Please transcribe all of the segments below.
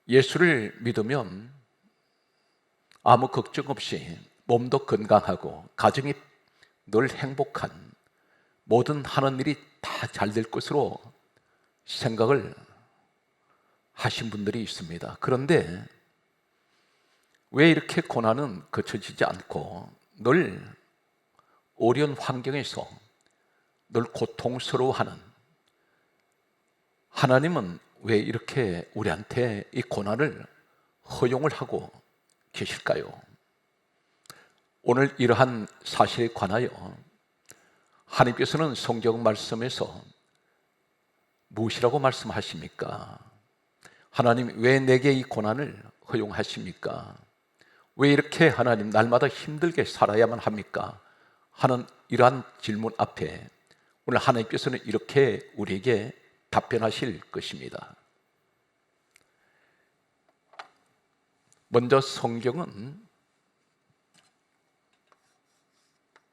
예수를 믿으면 아무 걱정 없이 몸도 건강하고 가정이 늘 행복한, 모든 하는 일이 다 잘 될 것으로 생각을 하신 분들이 있습니다. 그런데 왜 이렇게 고난은 거쳐지지 않고 늘 어려운 환경에서 늘 고통스러워하는, 하나님은 왜 이렇게 우리한테 이 고난을 허용을 하고 계실까요? 오늘 이러한 사실에 관하여 하나님께서는 성경 말씀에서 무엇이라고 말씀하십니까? 하나님 왜 내게 이 고난을 허용하십니까? 왜 이렇게 하나님 날마다 힘들게 살아야만 합니까? 하는 이러한 질문 앞에 오늘 하나님께서는 이렇게 우리에게 답변하실 것입니다. 먼저 성경은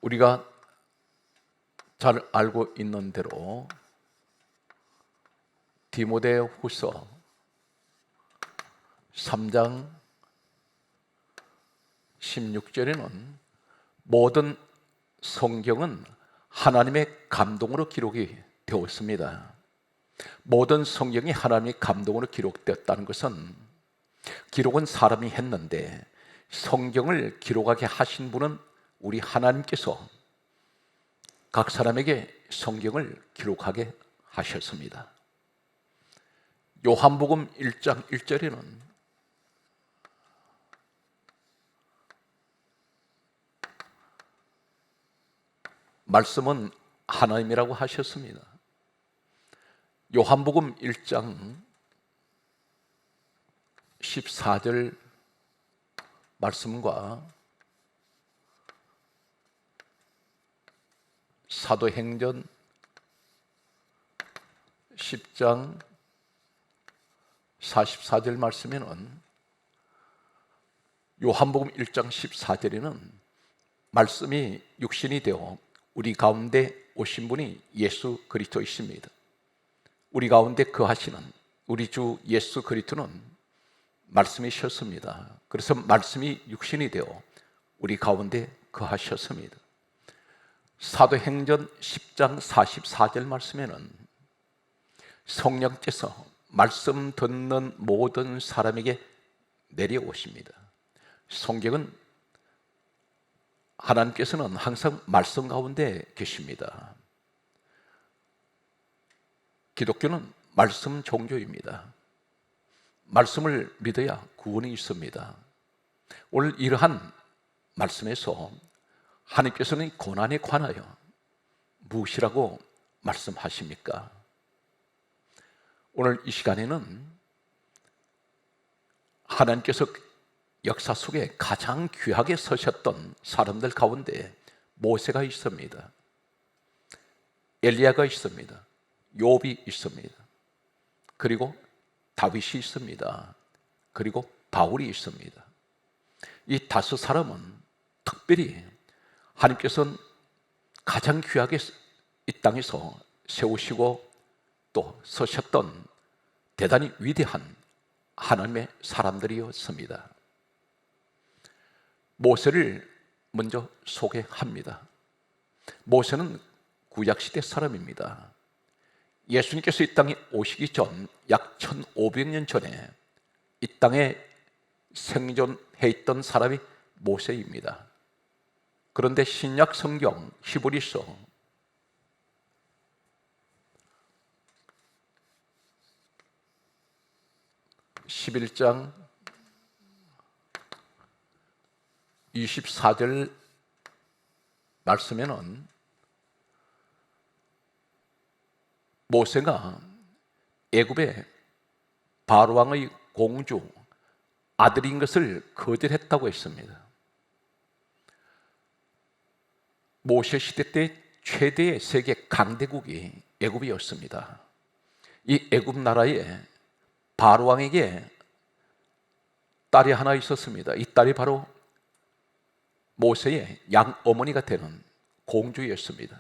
우리가 잘 알고 있는 대로 디모데후서 3장 16절에는 모든 성경은 하나님의 감동으로 기록이 되었습니다. 모든 성경이 하나님의 감동으로 기록되었다는 것은 기록은 사람이 했는데 성경을 기록하게 하신 분은 우리 하나님께서 각 사람에게 성경을 기록하게 하셨습니다. 요한복음 1장 1절에는 말씀은 하나님이라고 하셨습니다. 요한복음 1장 14절 말씀과 사도행전 10장 44절 말씀에는, 요한복음 1장 14절에는 말씀이 육신이 되어 우리 가운데 오신 분이 예수 그리스도이십니다. 우리 가운데 거하시는 우리 주 예수 그리스도는 말씀이셨습니다. 그래서 말씀이 육신이 되어 우리 가운데 거하셨습니다. 사도행전 10장 44절 말씀에는 성령께서 말씀 듣는 모든 사람에게 내려오십니다. 성경은 하나님께서는 항상 말씀 가운데 계십니다. 기독교는 말씀 종교입니다. 말씀을 믿어야 구원이 있습니다. 오늘 이러한 말씀에서 하나님께서는 고난에 관하여 무엇이라고 말씀하십니까? 오늘 이 시간에는 하나님께서 역사 속에 가장 귀하게 서셨던 사람들 가운데 모세가 있습니다. 엘리야가 있습니다. 욥이 있습니다. 그리고 다윗이 있습니다. 그리고 바울이 있습니다. 이 다섯 사람은 특별히 하나님께서는 가장 귀하게 이 땅에서 세우시고 또 서셨던 대단히 위대한 하나님의 사람들이었습니다. 모세를 먼저 소개합니다. 모세는 구약시대 사람입니다. 예수님께서 이 땅에 오시기 전 약 1500년 전에 이 땅에 생존해 있던 사람이 모세입니다. 그런데 신약 성경 히브리서 11장 24절 말씀에는 모세가 애굽의 바로 왕의 공주 아들인 것을 거절했다고 했습니다. 모세 시대 때 최대의 세계 강대국이 애굽이었습니다. 이 애굽 나라에 바로 왕에게 딸이 하나 있었습니다. 이 딸이 바로 모세의 양어머니가 되는 공주였습니다.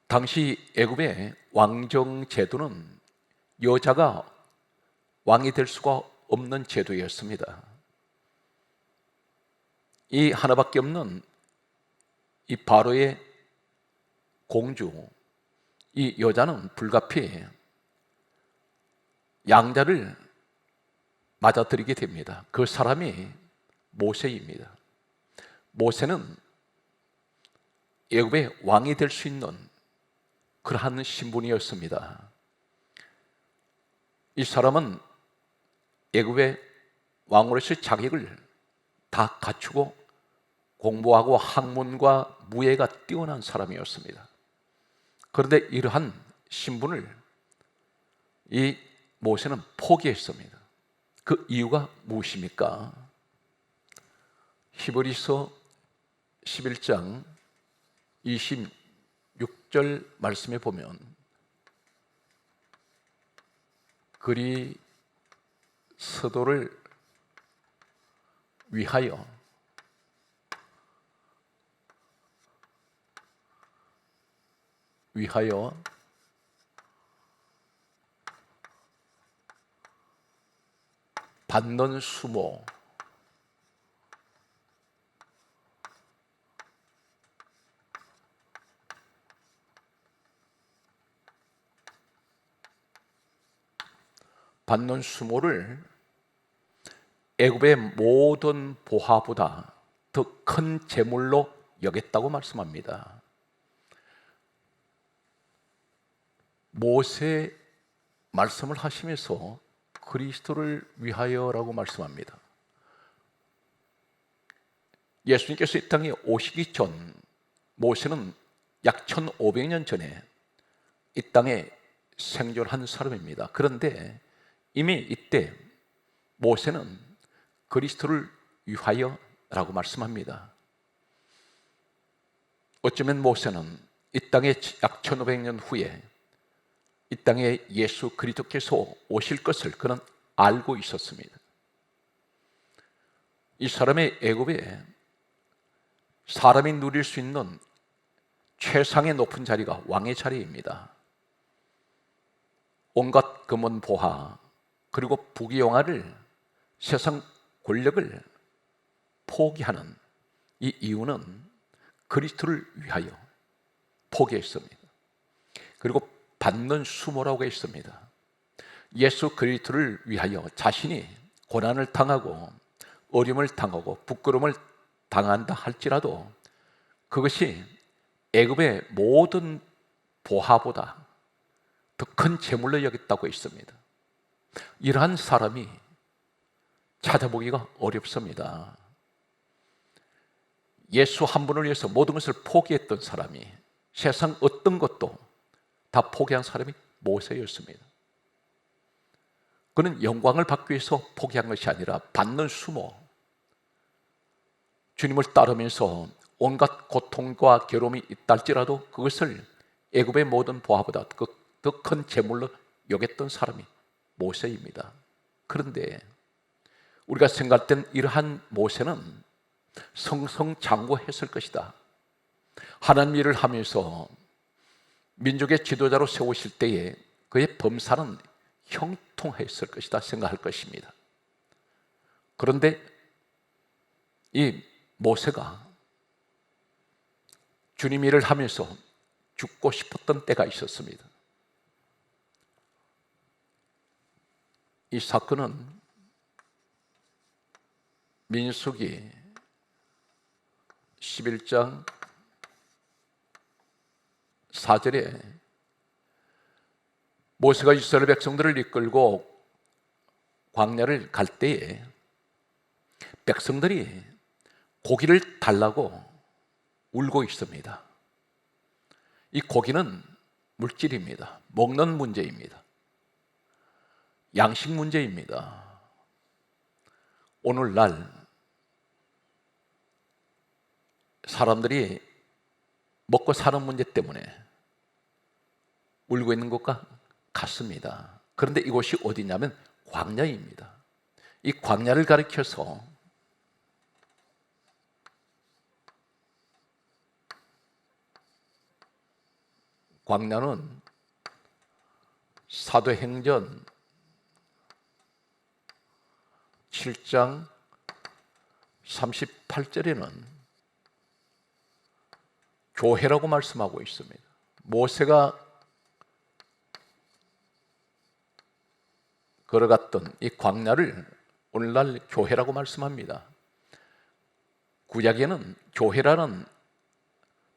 당시 애굽의 왕정 제도는 여자가 왕이 될 수가 없는 제도였습니다. 이 하나밖에 없는 이 바로의 공주, 이 여자는 불가피해 양자를 맞아들이게 됩니다. 그 사람이 모세입니다. 모세는 애굽의 왕이 될 수 있는 그러한 신분이었습니다. 이 사람은 애굽의 왕으로서의 자격을 다 갖추고 공부하고 학문과 무예가 뛰어난 사람이었습니다. 그런데 이러한 신분을 이 모세는 포기했습니다. 그 이유가 무엇입니까? 히브리서 11장 26절 말씀에 보면 그리스도를 위하여 받는 수모, 받는 수모를 애굽의 모든 보화보다 더 큰 재물로 여겼다고 말씀합니다. 모세 말씀을 하시면서 그리스도를 위하여라고 말씀합니다. 예수님께서 이 땅에 오시기 전 모세는 약 1500년 전에 이 땅에 생존한 사람입니다. 그런데 이미 이때 모세는 그리스도를 위하여라고 말씀합니다. 어쩌면 모세는 이 땅에 약 1500년 후에 이 땅에 예수 그리스도께서 오실 것을 그는 알고 있었습니다. 이 사람의 애굽에 사람이 누릴 수 있는 최상의 높은 자리가 왕의 자리입니다. 온갖 금은 보화 그리고 부귀영화를 세상 권력을 포기하는 이 이유는 그리스도를 위하여 포기했습니다. 그리고 받는 수모라고 했습니다. 예수 그리스도를 위하여 자신이 고난을 당하고 어려움을 당하고 부끄러움을 당한다 할지라도 그것이 애굽의 모든 보화보다 더 큰 재물로 여겼다고 했습니다. 이러한 사람이 찾아보기가 어렵습니다. 예수 한 분을 위해서 모든 것을 포기했던 사람이 세상 어떤 것도 다 포기한 사람이 모세였습니다. 그는 영광을 받기 위해서 포기한 것이 아니라 받는 수모, 주님을 따르면서 온갖 고통과 괴로움이 있다 할지라도 그것을 애굽의 모든 보화보다 더 큰 재물로 여겼던 사람이 모세입니다. 그런데 우리가 생각할 땐 이러한 모세는 성성장구했을 것이다. 하나님 일을 하면서 민족의 지도자로 세우실 때에 그의 범사는 형통했을 것이다 생각할 것입니다. 그런데 이 모세가 주님 일을 하면서 죽고 싶었던 때가 있었습니다. 이 사건은 민수기 11장 4절에 모세가 이스라엘 백성들을 이끌고 광야를 갈 때에 백성들이 고기를 달라고 울고 있습니다. 이 고기는 물질입니다. 먹는 문제입니다. 양식 문제입니다. 오늘날 사람들이 먹고 사는 문제 때문에 울고 있는 것과 같습니다. 그런데 이곳이 어디냐면 광야입니다. 이 광야를 가리켜서 광야는 사도행전 7장 38절에는 교회라고 말씀하고 있습니다. 모세가 걸어갔던 이 광야를 오늘날 교회라고 말씀합니다. 구약에는 교회라는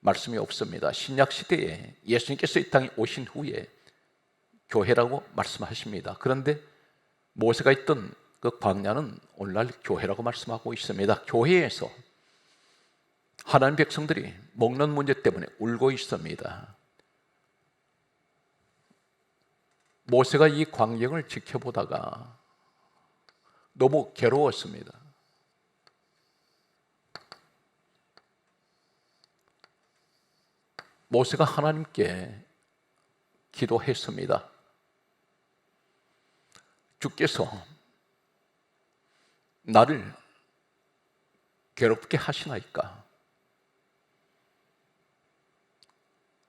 말씀이 없습니다. 신약 시대에 예수님께서 이 땅에 오신 후에 교회라고 말씀하십니다. 그런데 모세가 있던 그 광야는 오늘날 교회라고 말씀하고 있습니다. 교회에서 하나님 백성들이 먹는 문제 때문에 울고 있습니다. 모세가 이 광경을 지켜보다가 너무 괴로웠습니다. 모세가 하나님께 기도했습니다. 주께서 나를 괴롭게 하시나이까?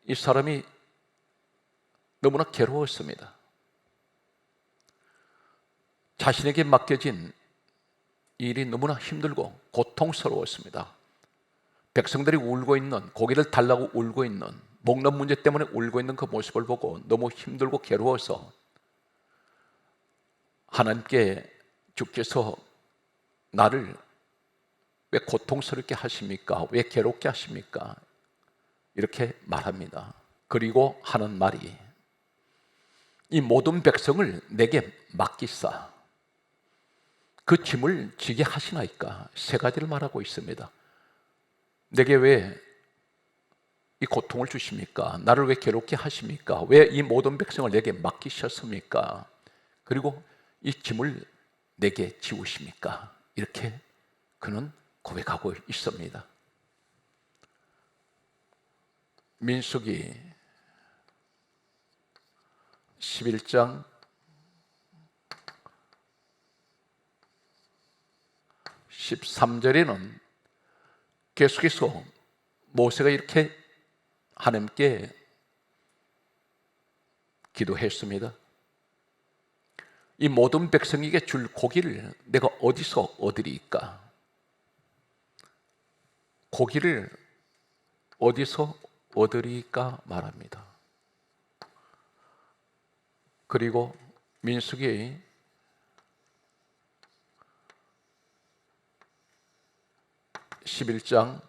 이 사람이 너무나 괴로웠습니다. 자신에게 맡겨진 일이 너무나 힘들고 고통스러웠습니다. 백성들이 울고 있는, 고기를 달라고 울고 있는, 먹는 문제 때문에 울고 있는 그 모습을 보고 너무 힘들고 괴로워서 하나님께 주께서 나를 왜 고통스럽게 하십니까? 왜 괴롭게 하십니까? 이렇게 말합니다. 그리고 하는 말이 이 모든 백성을 내게 맡기사 그 짐을 지게 하시나이까? 세 가지를 말하고 있습니다. 내게 왜 이 고통을 주십니까? 나를 왜 괴롭게 하십니까? 왜 이 모든 백성을 내게 맡기셨습니까? 그리고 이 짐을 내게 지우십니까? 이렇게 그는 고백하고 있습니다. 민수기 11장 13절에는 계속해서 모세가 이렇게 하나님께 기도했습니다. 이 모든 백성에게 줄 고기를 내가 어디서 얻으리까? 고기를 어디서 얻으리까 말합니다. 그리고 민수기 11장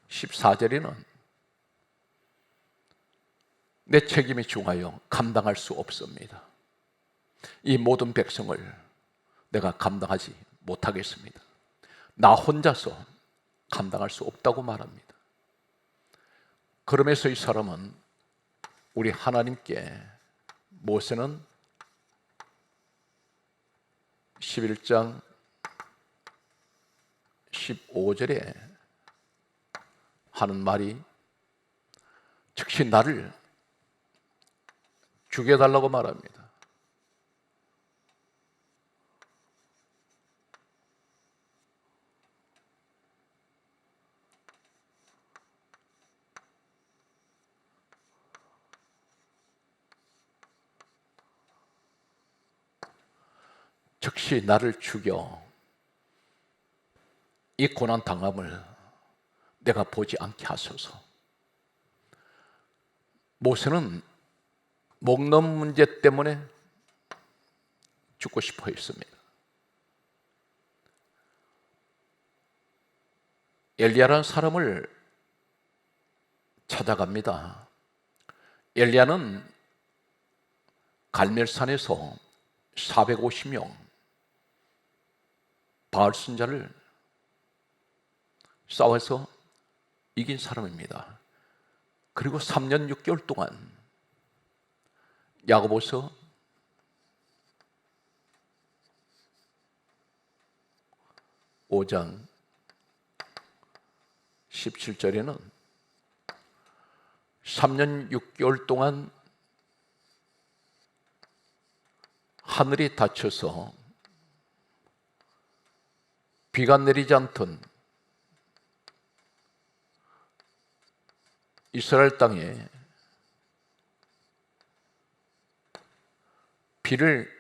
14절에는 내 책임이 중하여 감당할 수 없습니다. 이 모든 백성을 내가 감당하지 못하겠습니다. 나 혼자서 감당할 수 없다고 말합니다. 그러면서 이 사람은 우리 하나님께 모세는 11장 15절에 하는 말이 즉시 나를 죽여달라고 말합니다. 즉시 나를 죽여 이 고난 당함을 내가 보지 않게 하소서. 모세는 먹는 문제 때문에 죽고 싶어 했습니다. 엘리야라는 사람을 찾아갑니다. 엘리야는 갈멜산에서 450명 바알 신자를 싸워서 이긴 사람입니다. 그리고 3년 6개월 동안 야고보서 5장 17절에는 3년 6개월 동안 하늘이 닫혀서 비가 내리지 않던 이스라엘 땅에 비를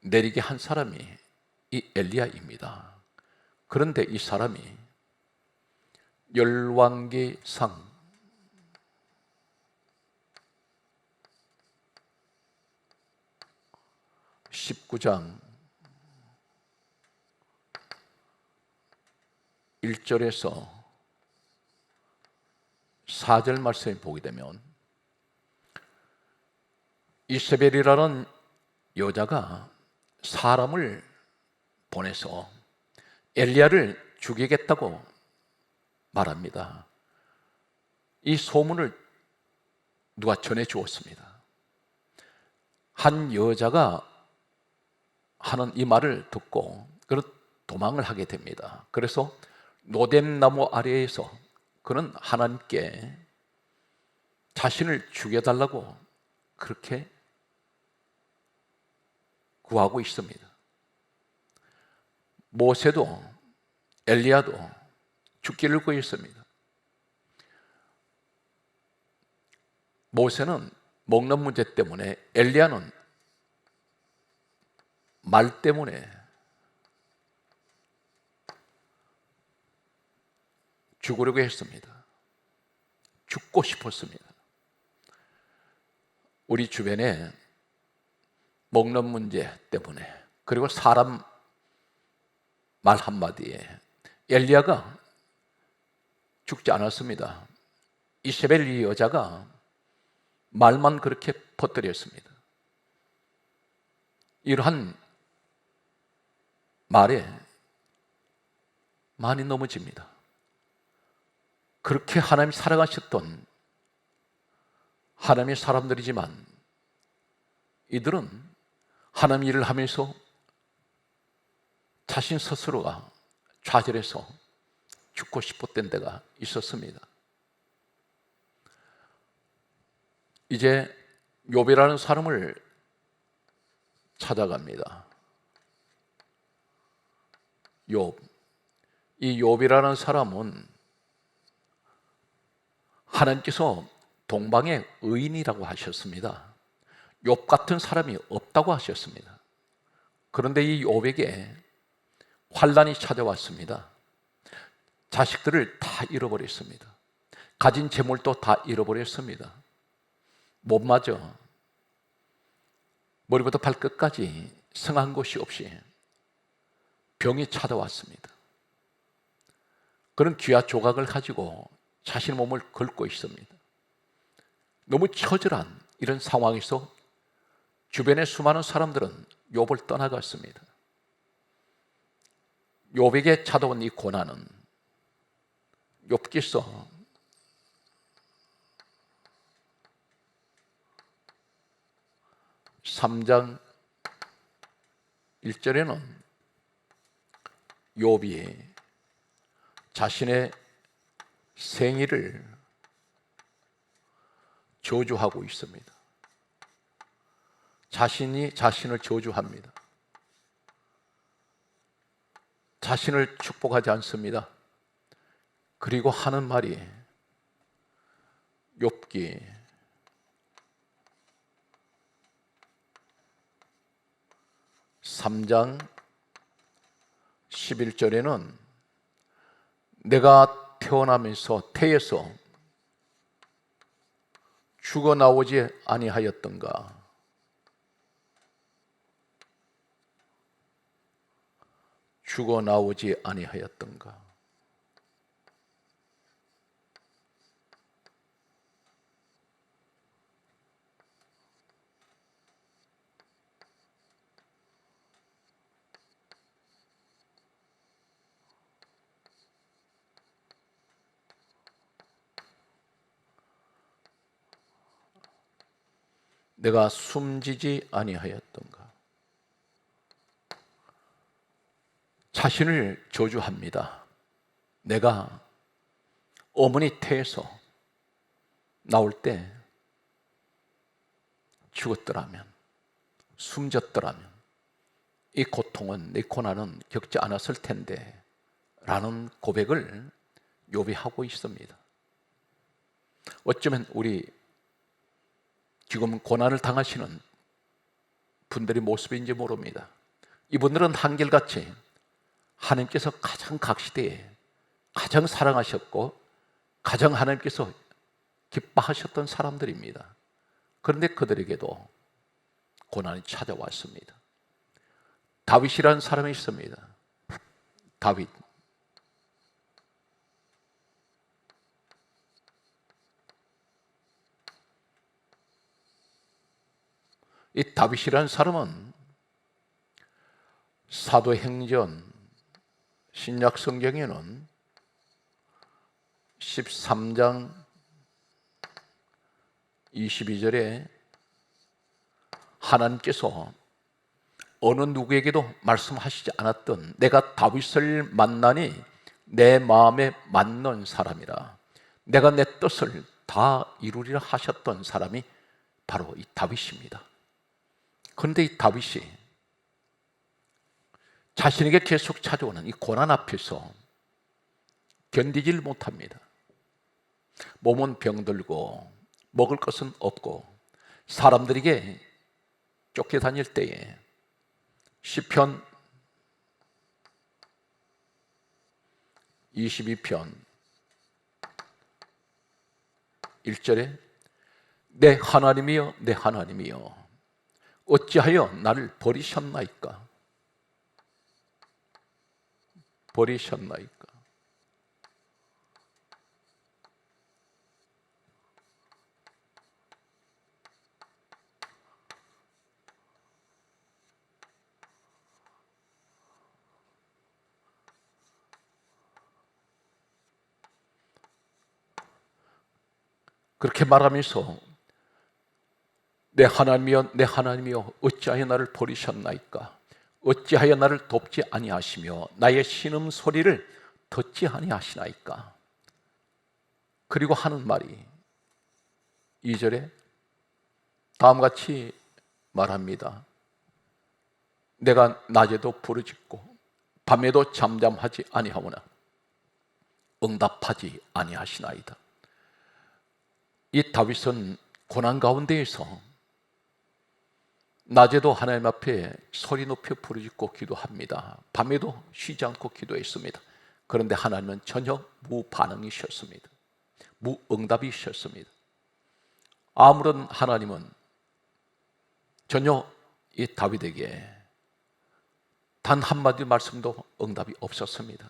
내리게 한 사람이 이 엘리야입니다. 그런데 이 사람이 열왕기상 19장 1절에서 4절 말씀을 보게 되면 이세벨이라는 여자가 사람을 보내서 엘리야를 죽이겠다고 말합니다. 이 소문을 누가 전해 주었습니다. 한 여자가 하는 이 말을 듣고 그는 도망을 하게 됩니다. 그래서 노뎀나무 아래에서 그는 하나님께 자신을 죽여달라고 그렇게 구하고 있습니다. 모세도 엘리야도 죽기를 구했습니다. 모세는 먹는 문제 때문에, 엘리야는 말 때문에 죽으려고 했습니다. 죽고 싶었습니다. 우리 주변에 먹는 문제 때문에, 그리고 사람 말 한마디에 엘리야가 죽지 않았습니다. 이세벨 이 여자가 말만 그렇게 퍼뜨렸습니다. 이러한 말에 많이 넘어집니다. 그렇게 하나님이 사랑하셨던 하나님의 사람들이지만 이들은 하나님 일을 하면서 자신 스스로가 좌절해서 죽고 싶었던 때가 있었습니다. 이제 욥이라는 사람을 찾아갑니다. 욥. 이 욥이라는 사람은 하나님께서 동방의 의인이라고 하셨습니다. 욥 같은 사람이 없다고 하셨습니다. 그런데 이 욥에게 환난이 찾아왔습니다. 자식들을 다 잃어버렸습니다. 가진 재물도 다 잃어버렸습니다. 못 맞아. 머리부터 발끝까지 성한 곳이 없이 병이 찾아왔습니다. 그런 귀화 조각을 가지고 자신의 몸을 긁고 있습니다. 너무 처절한 이런 상황에서 주변의 수많은 사람들은 욥을 떠나갔습니다. 욥에게 찾아온 이 고난은 욥기서 3장 1절에는 욥이 자신의 생일을 저주하고 있습니다. 자신이 자신을 저주합니다. 자신을 축복하지 않습니다. 그리고 하는 말이 욥기 3장 11절에는 내가 태어나면서 태에서 죽어나오지 아니하였던가, 죽어나오지 아니하였던가. 내가 숨지지 아니하였던가. 자신을 저주합니다. 내가 어머니 태에서 나올 때 죽었더라면, 숨졌더라면 이 고통은, 이 고난은 겪지 않았을 텐데 라는 고백을 욥이 하고 있습니다. 어쩌면 우리 지금 고난을 당하시는 분들의 모습인지 모릅니다. 이분들은 한결같이 하나님께서 가장 각시대에 가장 사랑하셨고 가장 하나님께서 기뻐하셨던 사람들입니다. 그런데 그들에게도 고난이 찾아왔습니다. 다윗이라는 사람이 있습니다. 다윗. 이 다윗이라는 사람은 사도행전 신약 성경에는 13장 22절에 하나님께서 어느 누구에게도 말씀하시지 않았던 내가 다윗을 만나니 내 마음에 맞는 사람이라 내가 내 뜻을 다 이루리라 하셨던 사람이 바로 이 다윗입니다. 그런데 이 다윗이 자신에게 계속 찾아오는 이 고난 앞에서 견디질 못합니다. 몸은 병들고 먹을 것은 없고 사람들에게 쫓겨다닐 때에 시편 22편 1절에 내 하나님이여 내 하나님이여 어찌하여 나를 버리셨나이까 버리셨나이까. 그렇게 말하면서 내 하나님이여 내 하나님이여 어찌하여 나를 버리셨나이까 어찌하여 나를 돕지 아니하시며 나의 신음 소리를 듣지 아니하시나이까. 그리고 하는 말이 2절에 다음같이 말합니다. 내가 낮에도 부르짖고 밤에도 잠잠하지 아니하오나 응답하지 아니하시나이다. 이 다윗은 고난 가운데에서 낮에도 하나님 앞에 소리 높여 부르짖고 기도합니다. 밤에도 쉬지 않고 기도했습니다. 그런데 하나님은 전혀 무반응이셨습니다. 무응답이셨습니다. 아무런 하나님은 전혀 이 다윗에게 단 한마디 말씀도 응답이 없었습니다.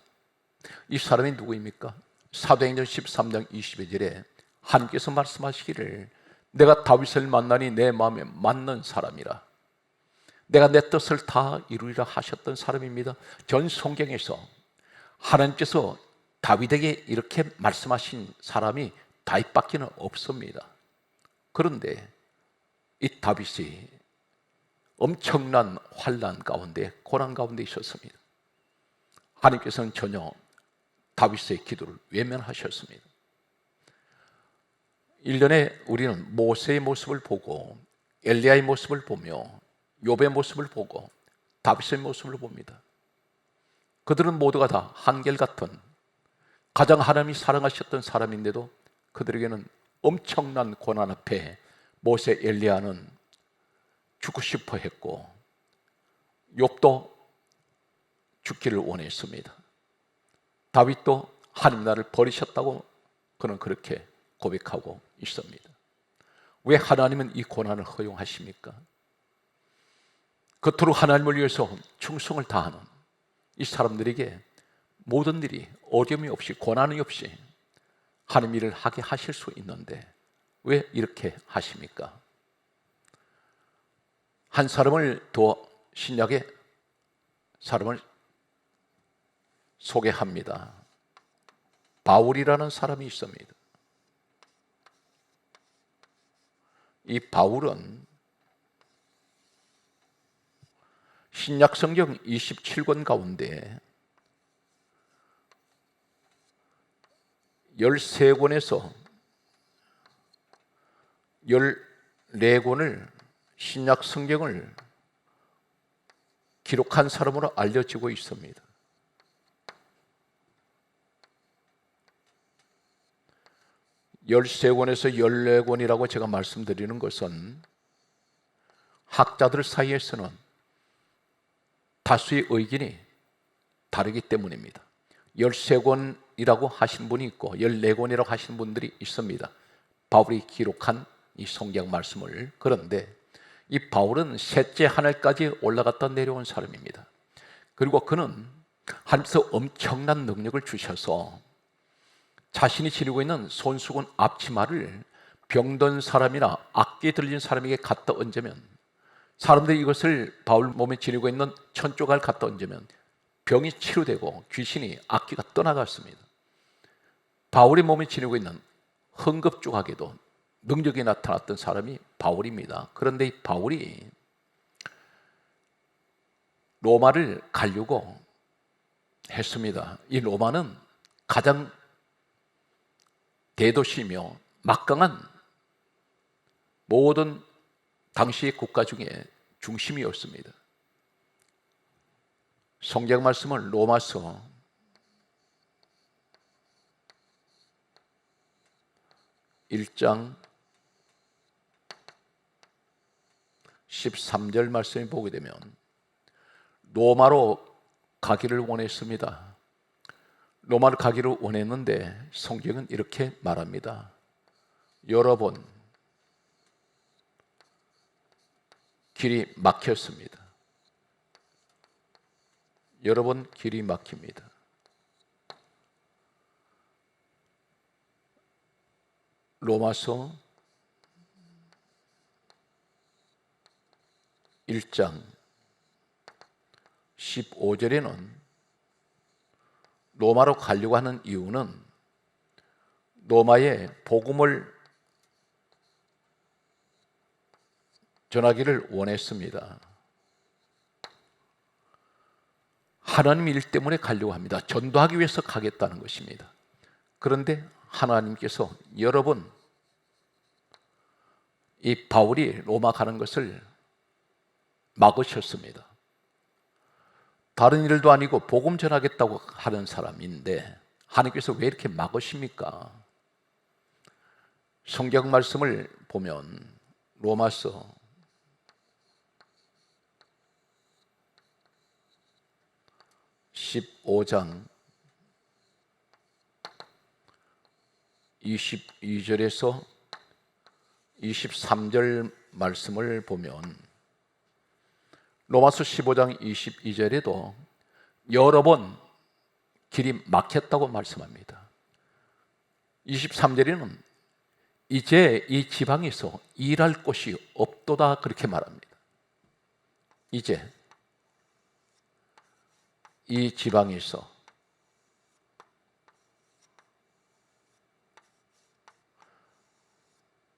이 사람이 누구입니까? 사도행전 13장 22절에 하나님께서 말씀하시기를 내가 다윗을 만나니 내 마음에 맞는 사람이라 내가 내 뜻을 다 이루리라 하셨던 사람입니다. 전 성경에서 하나님께서 다윗에게 이렇게 말씀하신 사람이 다윗밖에는 없습니다. 그런데 이 다윗이 엄청난 환난 가운데 고난 가운데 있었습니다. 하나님께서는 전혀 다윗의 기도를 외면하셨습니다. 1년에 우리는 모세의 모습을 보고 엘리야의 모습을 보며 욥의 모습을 보고 다윗의 모습을 봅니다. 그들은 모두가 다 한결같은 가장 하나님이 사랑하셨던 사람인데도 그들에게는 엄청난 고난 앞에 모세 엘리야는 죽고 싶어 했고 욥도 죽기를 원했습니다. 다윗도 하나님 나를 버리셨다고 그는 그렇게 고백하고 있습니다. 왜 하나님은 이 고난을 허용하십니까? 그토록 하나님을 위해서 충성을 다하는 이 사람들에게 모든 일이 어려움이 없이 고난이 없이 하나님 일을 하게 하실 수 있는데 왜 이렇게 하십니까? 한 사람을 더 신약의 사람을 소개합니다. 바울이라는 사람이 있습니다. 이 바울은 신약 성경 27권 가운데 13권에서 14권을 신약 성경을 기록한 사람으로 알려지고 있습니다. (13권에서) (14권이라고 제가 말씀드리는 것은 학자들 사이에서는 다수의 의견이 다르기 때문입니다. 13권이라고 하신 분이 있고 14권이라고 하신 분들이 있습니다. 바울이 기록한 이 성경 말씀을. 그런데 이 바울은 셋째 하늘까지 올라갔다 내려온 사람입니다. 그리고 그는 하나님께서 엄청난 능력을 주셔서 자신이 지니고 있는 손수건 앞치마를 병든 사람이나 악기에 들린 사람에게 갖다 얹으면, 사람들이 이것을 바울 몸에 지니고 있는 천조각을 갖다 얹으면 병이 치료되고 귀신이 악기가 떠나갔습니다. 바울의 몸에 지니고 있는 흥급조각에도 능력이 나타났던 사람이 바울입니다. 그런데 이 바울이 로마를 가려고 했습니다. 이 로마는 가장 대도시이며 막강한 모든 당시의 국가 중에 중심이었습니다. 성경 말씀은 로마서 1장 13절 말씀을 보게 되면 로마로 가기를 원했습니다. 로마를 가기를 원했는데 성경은 이렇게 말합니다. 여러 번 길이 막혔습니다. 여러 번 길이 막힙니다. 로마서 1장 15절에는 로마로 가려고 하는 이유는 로마에 복음을 전하기를 원했습니다. 하나님 일 때문에 가려고 합니다. 전도하기 위해서 가겠다는 것입니다. 그런데 하나님께서 여러 번 이 바울이 로마 가는 것을 막으셨습니다. 다른 일도 아니고 복음 전하겠다고 하는 사람인데 하나님께서 왜 이렇게 막으십니까? 성경 말씀을 보면 로마서 15장 22절에서 23절 말씀을 보면 로마서 15장 22절에도 여러 번 길이 막혔다고 말씀합니다. 23절에는 이제 이 지방에서 일할 곳이 없도다 그렇게 말합니다. 이제 이 지방에서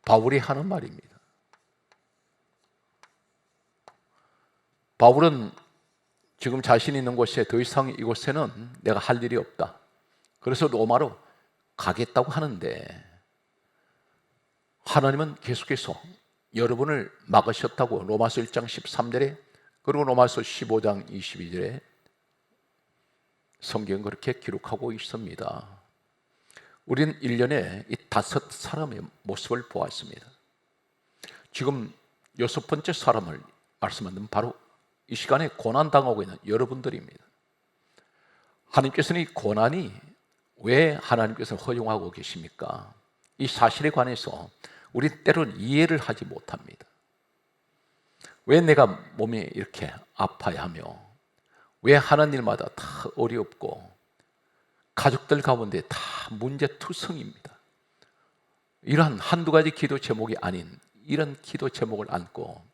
바울이 하는 말입니다. 바울은 지금 자신이 있는 곳에 더 이상 이곳에는 내가 할 일이 없다. 그래서 로마로 가겠다고 하는데 하나님은 계속해서 여러분을 막으셨다고 로마서 1장 13절에 그리고 로마서 15장 22절에 성경은 그렇게 기록하고 있습니다. 우리는 1년에 이 5사람의 모습을 보았습니다. 지금 6번째 사람을 말씀하는 바로 이 시간에 고난당하고 있는 여러분들입니다. 하나님께서는 이 고난이 왜 하나님께서 허용하고 계십니까? 이 사실에 관해서 우리 때로는 이해를 하지 못합니다. 왜 내가 몸이 이렇게 아파야 하며 왜 하는 일마다 다 어렵고 가족들 가운데 다 문제투성입니다. 이러한 한두 가지 기도 제목이 아닌 이런 기도 제목을 안고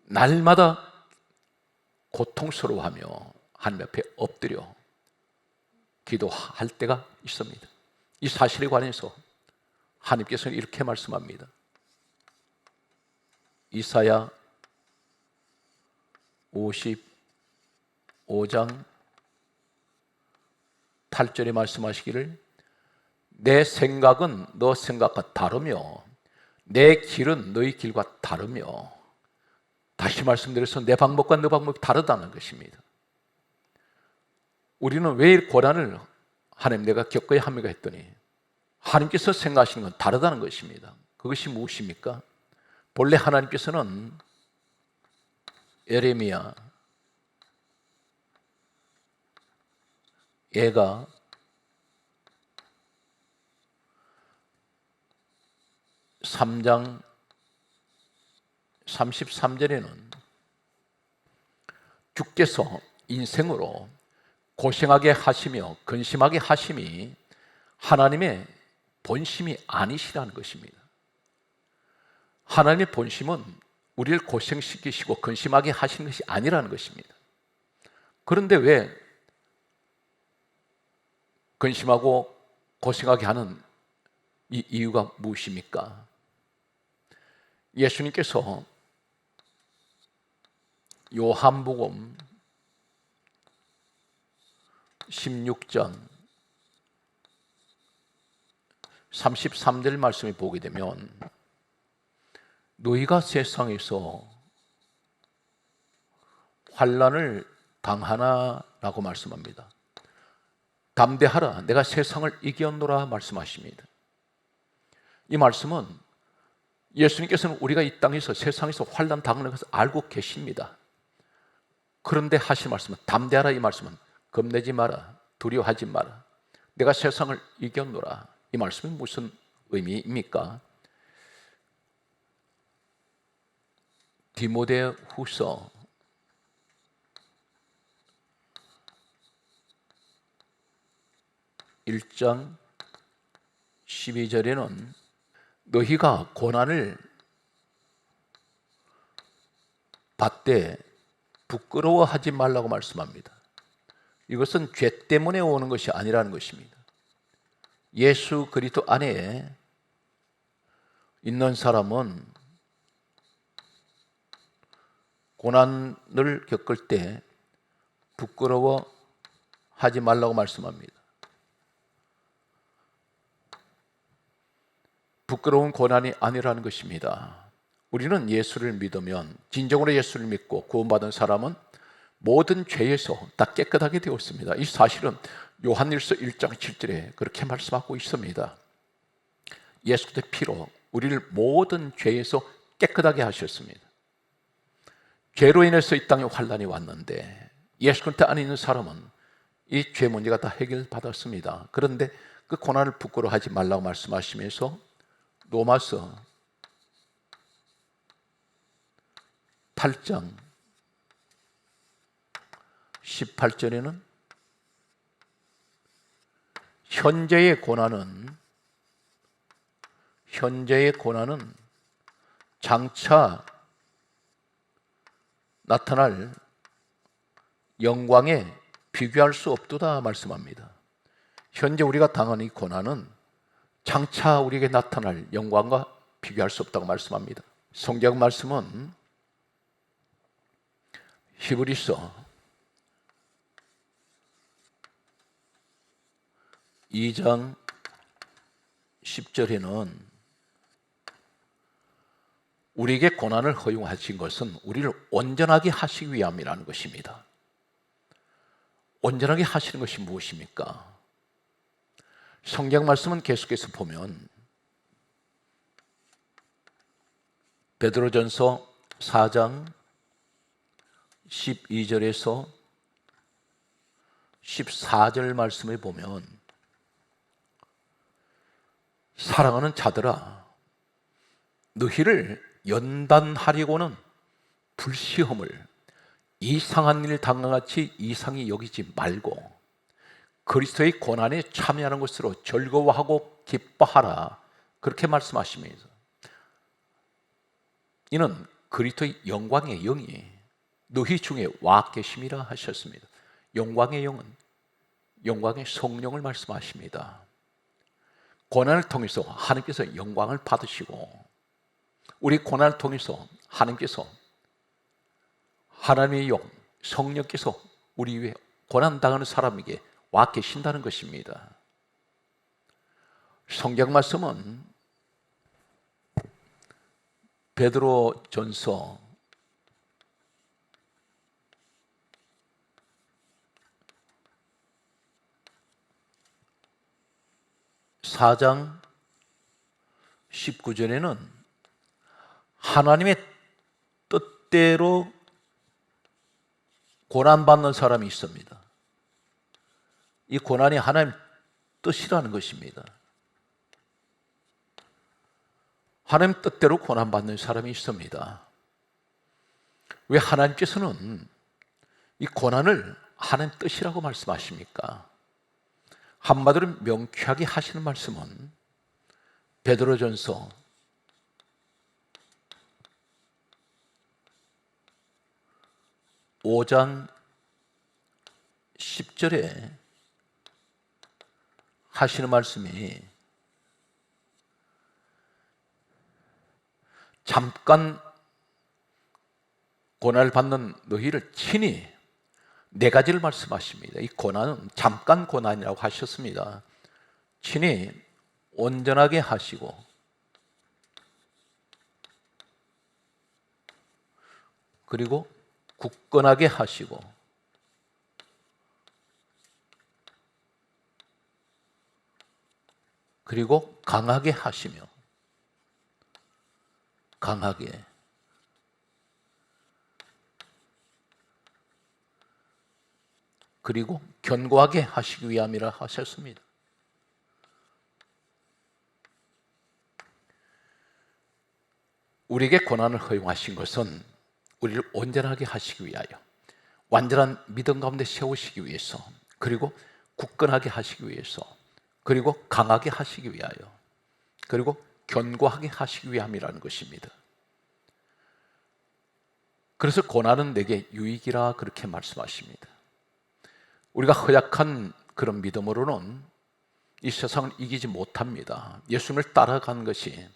날마다 고통스러워하며 하나님 앞에 엎드려 기도할 때가 있습니다. 이 사실에 관해서 하나님께서는 이렇게 말씀합니다. 이사야 55장 8절에 말씀하시기를 내 생각은 너 생각과 다르며 내 길은 너희 길과 다르며, 다시 말씀드려서 내 방법과 너 방법이 다르다는 것입니다. 우리는 왜 이 고난을 하나님 내가 겪어야 합니까 했더니 하나님께서 생각하시는 건 다르다는 것입니다. 그것이 무엇입니까? 본래 하나님께서는 예레미야, 얘가 3장 33절에는 주께서 인생으로 고생하게 하시며 근심하게 하심이 하나님의 본심이 아니시라는 것입니다. 하나님의 본심은 우리를 고생시키시고 근심하게 하시는 것이 아니라는 것입니다. 그런데 왜 근심하고 고생하게 하는 이 이유가 무엇입니까? 예수님께서 요한복음 16장 33절 말씀을 보게 되면 너희가 세상에서 환난을 당하나라고 말씀합니다. 담대하라, 내가 세상을 이겼노라 말씀하십니다. 이 말씀은 예수님께서는 우리가 이 땅에서 세상에서 환난 당하는 것을 알고 계십니다. 그런데 하신 말씀은 담대하라, 이 말씀은 겁내지 마라, 두려워하지 마라, 내가 세상을 이겼노라. 이 말씀이 무슨 의미입니까? 디모데후서 1장 12절에는 너희가 고난을 받되 부끄러워하지 말라고 말씀합니다. 이것은 죄 때문에 오는 것이 아니라는 것입니다. 예수 그리스도 안에 있는 사람은 고난을 겪을 때 부끄러워하지 말라고 말씀합니다. 부끄러운 고난이 아니라는 것입니다. 우리는 예수를 믿으면, 진정으로 예수를 믿고 구원받은 사람은 모든 죄에서 다 깨끗하게 되었습니다. 이 사실은 요한일서 1장 7절에 그렇게 말씀하고 있습니다. 예수의 피로 우리를 모든 죄에서 깨끗하게 하셨습니다. 죄로 인해서 이 땅에 환난이 왔는데 예수 그리스도 안에 있는 사람은 이 죄 문제가 다 해결받았습니다. 그런데 그 고난을 부끄러워하지 말라고 말씀하시면서 로마서 8장 18절에는 현재의 고난은 장차 나타날 영광에 비교할 수 없도다 말씀합니다. 현재 우리가 당하는 이 고난은 장차 우리에게 나타날 영광과 비교할 수 없다고 말씀합니다. 성경 말씀은 히브리서 2장 10절에는 우리에게 고난을 허용하신 것은 우리를 온전하게 하시기 위함이라는 것입니다. 온전하게 하시는 것이 무엇입니까? 성경 말씀은 계속해서 보면 베드로전서 4장 12절에서 14절 말씀을 보면 사랑하는 자들아, 너희를 연단하려고는 불시험을 이상한 일 당한같이 이상히 여기지 말고 그리스도의 고난에 참여하는 것으로 즐거워하고 기뻐하라, 그렇게 말씀하십니다. 이는 그리스도의 영광의 영이 너희 중에 와 계심이라 하셨습니다. 영광의 영은 영광의 성령을 말씀하십니다. 고난을 통해서 하나님께서 영광을 받으시고 우리 고난을 통해서 하나님께서 하나님의 영, 성령께서 우리 위에 고난당하는 사람에게 와 계신다는 것입니다. 성경 말씀은 베드로전서 4장 19절에는 하나님의 뜻대로 고난받는 사람이 있습니다. 이 고난이 하나님 뜻이라는 것입니다. 하나님 뜻대로 고난받는 사람이 있습니다. 왜 하나님께서는 이 고난을 하나님 뜻이라고 말씀하십니까? 한마디로 명쾌하게 하시는 말씀은 베드로전서 5장 10절에 하시는 말씀이 잠깐 고난을 받는 너희를 친히 네 가지를 말씀하십니다. 이 고난은 잠깐 고난이라고 하셨습니다. 친히 온전하게 하시고 그리고 굳건하게 하시고 그리고 강하게 하시며 강하게 그리고 견고하게 하시기 위함이라 하셨습니다. 우리에게 고난을 허용하신 것은 우리를 온전하게 하시기 위하여, 완전한 믿음 가운데 세우시기 위해서, 그리고 굳건하게 하시기 위해서, 그리고 강하게 하시기 위하여, 그리고 견고하게 하시기 위함이라는 것입니다. 그래서 고난은 내게 유익이라 그렇게 말씀하십니다. 우리가 허약한 그런 믿음으로는 이 세상을 이기지 못합니다. 예수님을 따라가는 것이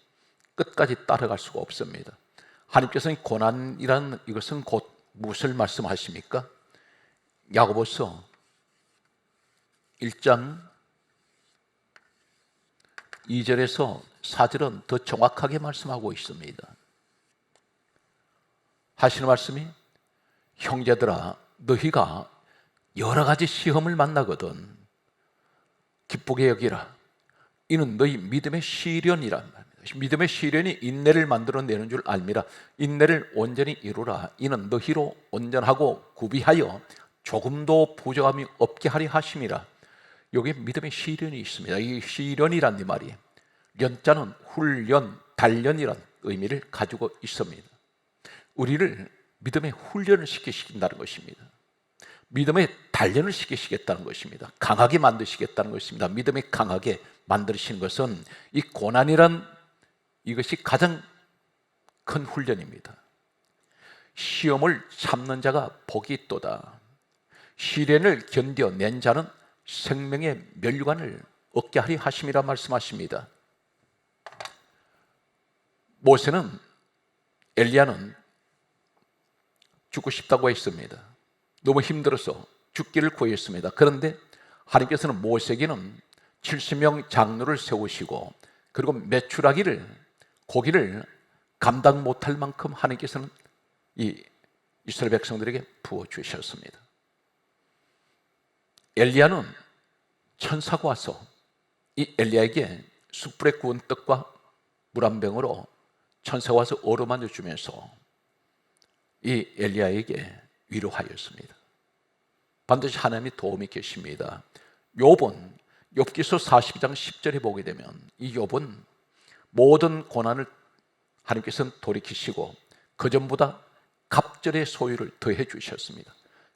끝까지 따라갈 수가 없습니다. 하나님께서는 고난이라는 이것은 곧 무엇을 말씀하십니까? 야고보서 1장 2절에서 4절은 더 정확하게 말씀하고 있습니다. 하시는 말씀이 형제들아 너희가 여러 가지 시험을 만나거든 기쁘게 여기라. 이는 너희 믿음의 시련이란 말입니다. 믿음의 시련이 인내를 만들어내는 줄 알미라. 인내를 온전히 이루라. 이는 너희로 온전하고 구비하여 조금도 부족함이 없게 하리 하심이라. 여기에 믿음의 시련이 있습니다. 이 시련이란 이 말이 연자는 훈련, 단련이란 의미를 가지고 있습니다. 우리를 믿음의 훈련을 시키신다는 것입니다. 믿음의 단련을 시키시겠다는 것입니다. 강하게 만드시겠다는 것입니다. 믿음이 강하게 만드시는 것은 이 고난이란 이것이 가장 큰 훈련입니다. 시험을 참는 자가 복이 있도다. 시련을 견뎌낸 자는 생명의 멸류관을 얻게 하리 하심이라 말씀하십니다. 모세는 엘리야는 죽고 싶다고 했습니다. 너무 힘들어서 죽기를 구했습니다. 그런데 하나님께서는 모세에게는 70명 장로를 세우시고 그리고 메추라기를 고기를 감당 못할 만큼 하나님께서는 이 이스라엘 백성들에게 부어주셨습니다. 엘리야는 천사가 와서 이 엘리야에게 숯불에 구운 떡과 물 한 병으로 천사가 와서 어루만져 주면서 이 엘리야에게 위로하였습니다. 반드시 하나님의 도움이 계십니다. 욥은 욥기서 42장 10절에 보게 되면 이 욥은 모든 고난을 하나님께서는 돌이키시고 그 전보다 갑절의 소유를 더해 주셨습니다.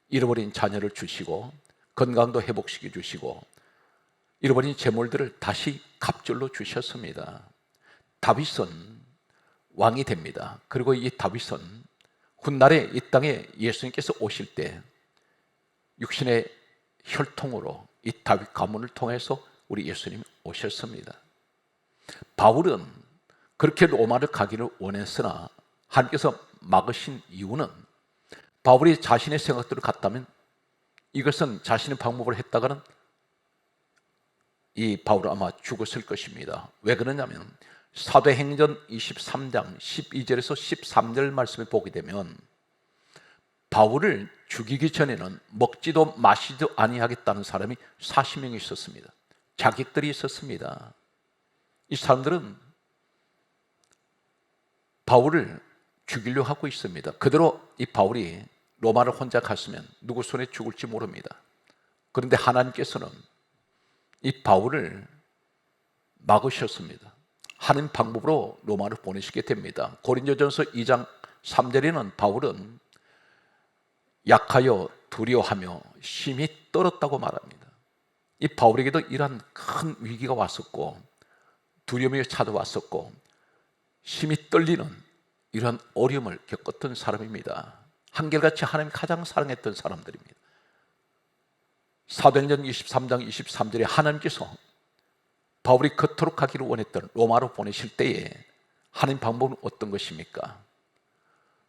잃어버린 자녀를 주시고 건강도 회복시켜 주시고 잃어버린 재물들을 다시 갑절로 주셨습니다. 다윗은 왕이 됩니다. 그리고 이 다윗은 훗날에 이 땅에 예수님께서 오실 때 육신의 혈통으로 이 다윗 가문을 통해서 우리 예수님이 오셨습니다. 바울은 그렇게 로마를 가기를 원했으나 하나님께서 막으신 이유는 바울이 자신의 생각대로 갔다면 이것은 자신의 방법을 했다가는 이 바울은 아마 죽었을 것입니다. 왜 그러냐면 사도행전 23장 12절에서 13절 말씀을 보게 되면 바울을 죽이기 전에는 먹지도 마시지도 아니하겠다는 사람이 40명이 있었습니다. 자객들이 있었습니다. 이 사람들은 바울을 죽이려고 하고 있습니다. 그대로 이 바울이 로마를 혼자 갔으면 누구 손에 죽을지 모릅니다. 그런데 하나님께서는 이 바울을 막으셨습니다. 하는 방법으로 로마를 보내시게 됩니다. 고린도전서 2장 3절에는 바울은 약하여 두려워하며 심히 떨었다고 말합니다. 이 바울에게도 이러한 큰 위기가 왔었고 두려움이 찾아왔었고 심히 떨리는 이러한 어려움을 겪었던 사람입니다. 한결같이 하나님이 가장 사랑했던 사람들입니다. 사도행전 23장 23절에 하나님께서 바울이 그토록 하기를 원했던 로마로 보내실 때에 하는 방법은 어떤 것입니까?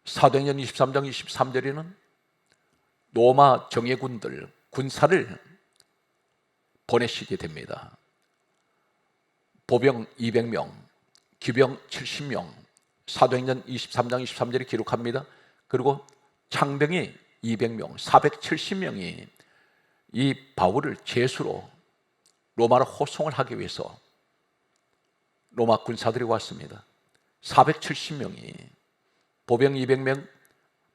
사도행전 23장 23절에는 로마 정예군들, 군사를 보내시게 됩니다. 보병 200명, 기병 70명, 사도행전 23장 23절에 기록합니다. 그리고 창병이 200명, 470명이 이 바울을 제수로 로마로 호송을 하기 위해서 로마 군사들이 왔습니다. 470명이, 보병 200명,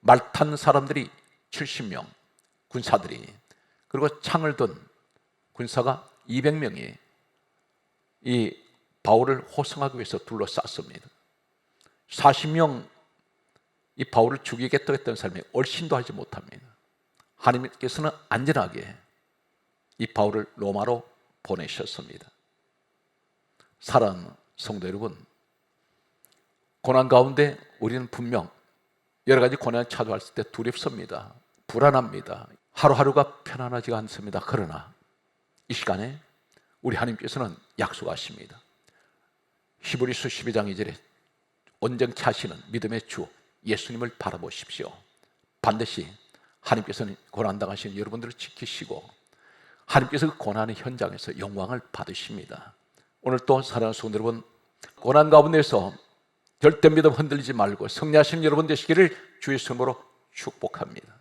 말 탄 사람들이 70명, 군사들이, 그리고 창을 든 군사가 200명이 이 바울을 호송하기 위해서 둘러쌌습니다. 40명 이 바울을 죽이겠다고 했던 사람이 얼씬도 하지 못합니다. 하나님께서는 안전하게 이 바울을 로마로 보내셨습니다. 사랑하는 성도 여러분, 고난 가운데 우리는 분명 여러 가지 고난을 찾아왔을 때 두렵습니다. 불안합니다. 하루하루가 편안하지가 않습니다. 그러나 이 시간에 우리 하나님께서는 약속하십니다. 히브리서 12장 2절에 온전케 하시는 믿음의 주 예수님을 바라보십시오. 반드시 하나님께서는 고난당하시는 여러분들을 지키시고 하나님께서 그 고난의 현장에서 영광을 받으십니다. 오늘 또 사랑하는 성도 여러분, 고난 가운데서 절대 믿음 흔들리지 말고 승리하시는 여러분 되시기를 주의 이름으로 축복합니다.